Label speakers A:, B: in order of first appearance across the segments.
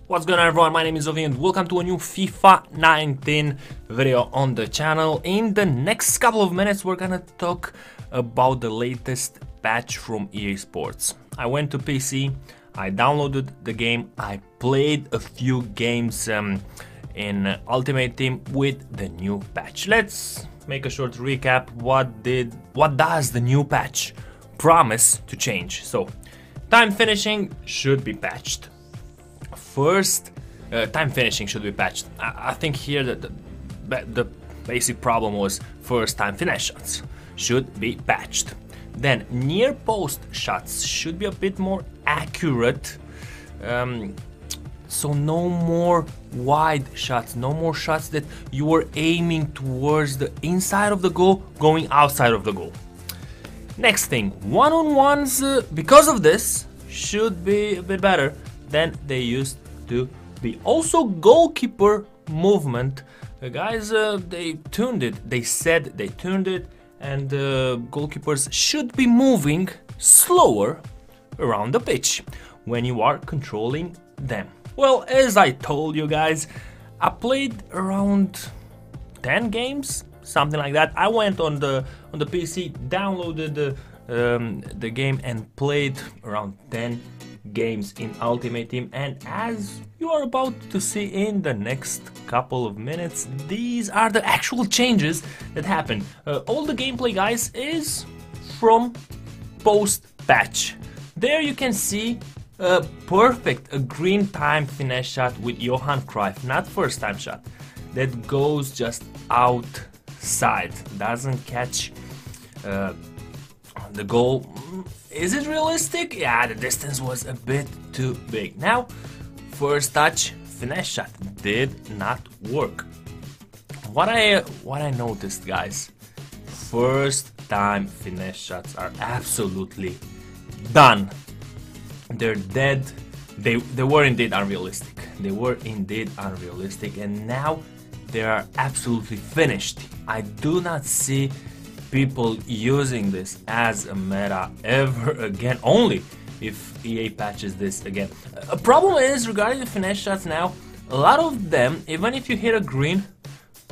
A: What's going on, everyone? My name is Ovi and welcome to a new FIFA 19 video on the channel. In the next couple of minutes we're gonna talk about the latest patch from EA Sports. I went to PC, I downloaded the game, I played a few games in Ultimate Team with the new patch. Let's make a short recap. What does the new patch promise to change? So, time finishing should be patched. First, time finishing should be patched. I think here the basic problem was first time finish shots should be patched. Then near post shots should be a bit more accurate. So no more wide shots, no more shots that you were aiming towards the inside of the goal, going outside of the goal. Next thing, one-on-ones, because of this, should be a bit better than they used to be. Also, goalkeeper movement, guys, they tuned it. They said they tuned it, and goalkeepers should be moving slower around the pitch when you are controlling them. Well, as I told you guys, I played around 10 games, something like that. I went on the PC, downloaded the game and played around 10 games in Ultimate Team, and as you are about to see in the next couple of minutes, these are the actual changes that happen. All the gameplay, guys, is from post-patch. There you can see a green time finesse shot with Johan Cruyff, not first time shot, that goes just outside, doesn't catch the goal. Is it realistic? Yeah, the distance was a bit too big. Now, first touch finesse shot did not work. What I noticed, guys, first time finesse shots are absolutely done. They're dead. They were indeed unrealistic. They were indeed unrealistic, and now they are absolutely finished. I do not see people using this as a meta ever again, only if EA patches this again. A problem is, regarding the finesse shots now, a lot of them, even if you hit a green,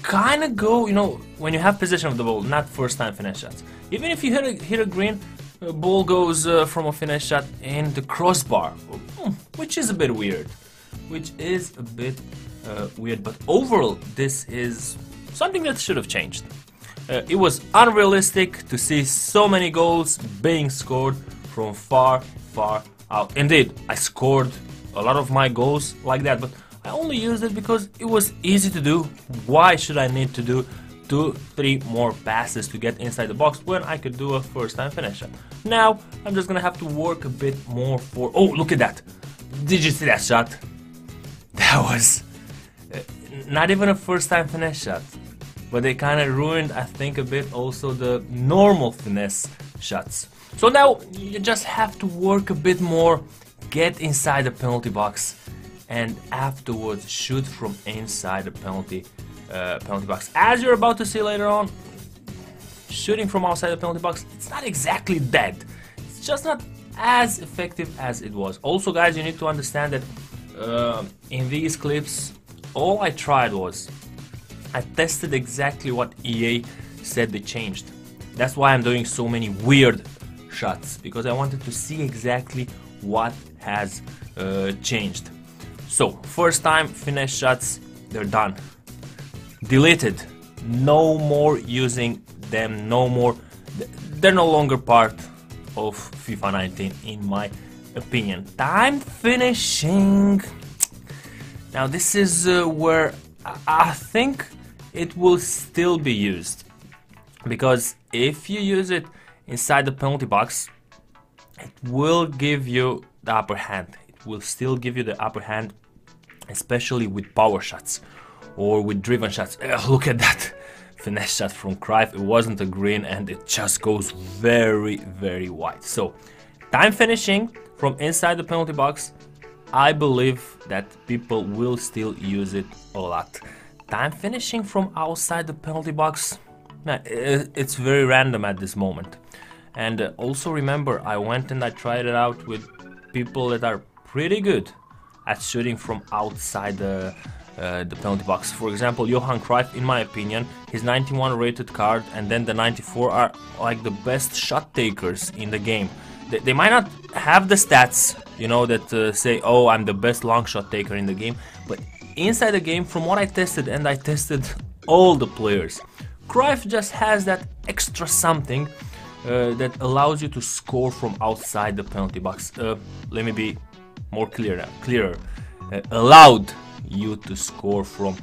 A: kind of go, you know, when you have possession of the ball, not first time finesse shots. Even if you hit a green, the ball goes from a finesse shot in the crossbar, which is a bit weird. But overall, this is something that should have changed. It was unrealistic to see so many goals being scored from far out. Indeed, I scored a lot of my goals like that, but I only used it because it was easy to do. Why should I need to do 2-3 more passes to get inside the box when I could do a first time finish shot? Now I'm just gonna have to work a bit more for... Oh, look at that! Did you see that shot? That was not even a first time finesse shot. But they kind of ruined, I think, a bit also the normal finesse shots. So now you just have to work a bit more, get inside the penalty box, and afterwards shoot from inside the penalty box. As you're about to see later on, shooting from outside the penalty box, it's not exactly dead. It's just not as effective as it was. Also, guys, you need to understand that in these clips, all I tried was I tested exactly what EA said they changed. That's why I'm doing so many weird shots, because I wanted to see exactly what has changed. So, first time finesse shots, they're done. Deleted. No more using them, no more. They're no longer part of FIFA 19 in my opinion. Time finishing. Now this is where I think it will still be used, because if you use it inside the penalty box, it will give you the upper hand. It will still give you the upper hand, especially with power shots or with driven shots. Look at that finesse shot from Cruyff. It wasn't a green and it just goes very wide. So time finishing from inside the penalty box, I believe that people will still use it a lot. Time finishing from outside the penalty box, it's very random at this moment. And also remember, I went and I tried it out with people that are pretty good at shooting from outside the penalty box. For example, Johan Cruyff, in my opinion, his 91 rated card and then the 94 are like the best shot takers in the game. They might not have the stats, you know, that say, oh, I'm the best long shot taker in the game, but inside the game, from what I tested, and I tested all the players, Cruyff just has that extra something that allows you to score from outside the penalty box. Let me be more clearer. Allowed you to score from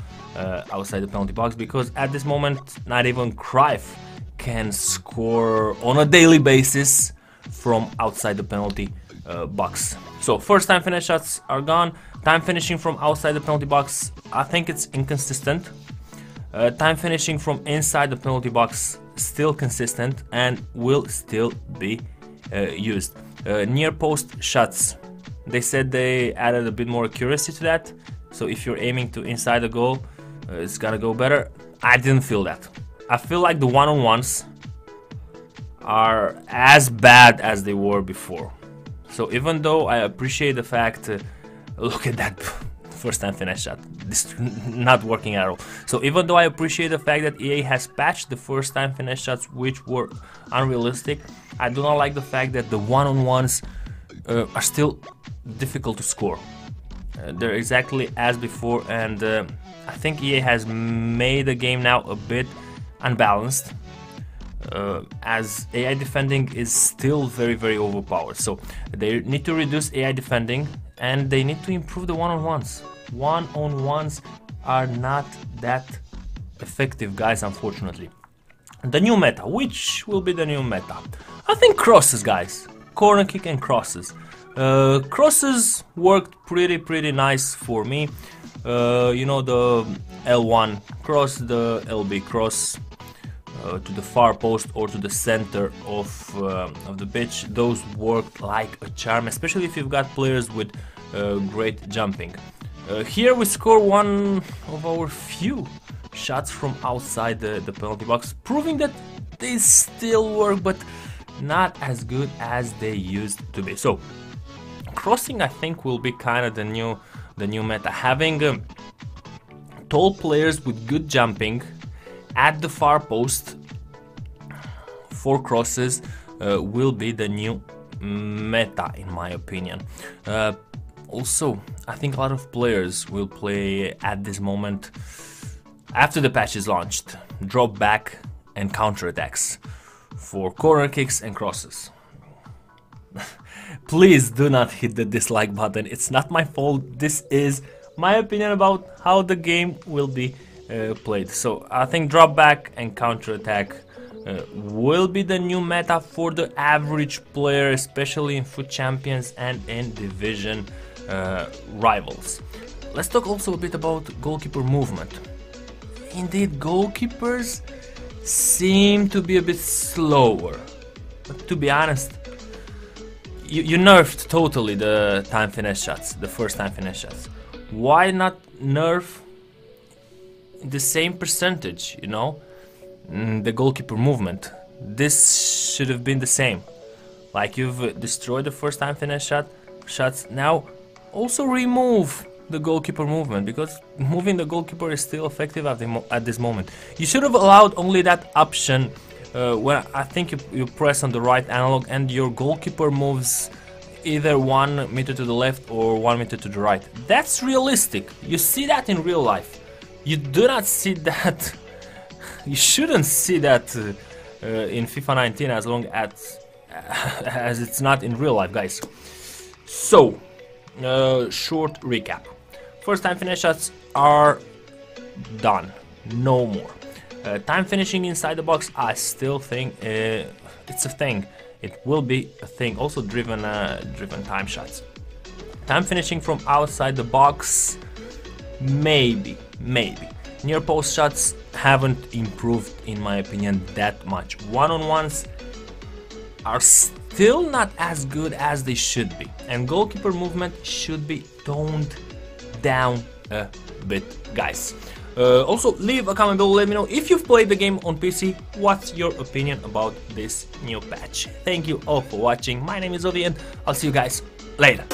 A: outside the penalty box, because at this moment not even Cruyff can score on a daily basis from outside the penalty box. So first time finish shots are gone. Time finishing from outside the penalty box, I think it's inconsistent. Time finishing from inside the penalty box, still consistent and will still be used. Near post shots, they said they added a bit more accuracy to that. So if you're aiming to inside the goal, it's gonna go better. I didn't feel that. I feel like the one-on-ones are as bad as they were before. So even though I appreciate the fact, look at that first time finish shot, this not working at all. So even though I appreciate the fact that EA has patched the first time finish shots, which were unrealistic, I do not like the fact that the one-on-ones are still difficult to score. They're exactly as before, and I think EA has made the game now a bit unbalanced, as AI defending is still very overpowered. So they need to reduce AI defending and they need to improve the one-on-ones. One-on-ones are not that effective, guys, unfortunately. The new meta, which will be the new meta? I think crosses, guys. Corner kick and crosses. Crosses worked pretty nice for me. You know, the L1 cross, the LB cross to the far post or to the center of the pitch. Those work like a charm, especially if you've got players with great jumping. Here we score one of our few shots from outside the penalty box, proving that they still work, but not as good as they used to be. So crossing, I think, will be kind of the new meta. Having tall players with good jumping at the far post for crosses will be the new meta, in my opinion. Also, I think a lot of players will play at this moment, after the patch is launched, drop back and counter attacks for corner kicks and crosses. Please do not hit the dislike button. It's not my fault. This is my opinion about how the game will be played. So I think drop back and counter attack will be the new meta for the average player, especially in FUT Champions and in division rivals. Let's talk also a bit about goalkeeper movement. Indeed, goalkeepers seem to be a bit slower, but to be honest, you nerfed totally the time finish shots, the first time finish shots. Why not nerf the same percentage, you know, the goalkeeper movement? This should have been the same. Like, you've destroyed the first time finish shots, now also remove the goalkeeper movement, because moving the goalkeeper is still effective at this moment. You should have allowed only that option where I think you press on the right analog and your goalkeeper moves either 1 meter to the left or 1 meter to the right. That's realistic. You see that in real life. You do not see that. You shouldn't see that in FIFA 19 as long as it's not in real life, guys. So, short recap. First time finish shots are done. No more. Time finishing inside the box, I still think it's a thing. It will be a thing. Also driven time shots. Time finishing from outside the box, maybe. Near post shots haven't improved, in my opinion, that much. One-on-ones are still not as good as they should be, and goalkeeper movement should be toned down a bit, guys. Also, leave a comment below, let me know if you've played the game on PC, what's your opinion about this new patch. Thank you all for watching, my name is Ovi and I'll see you guys later.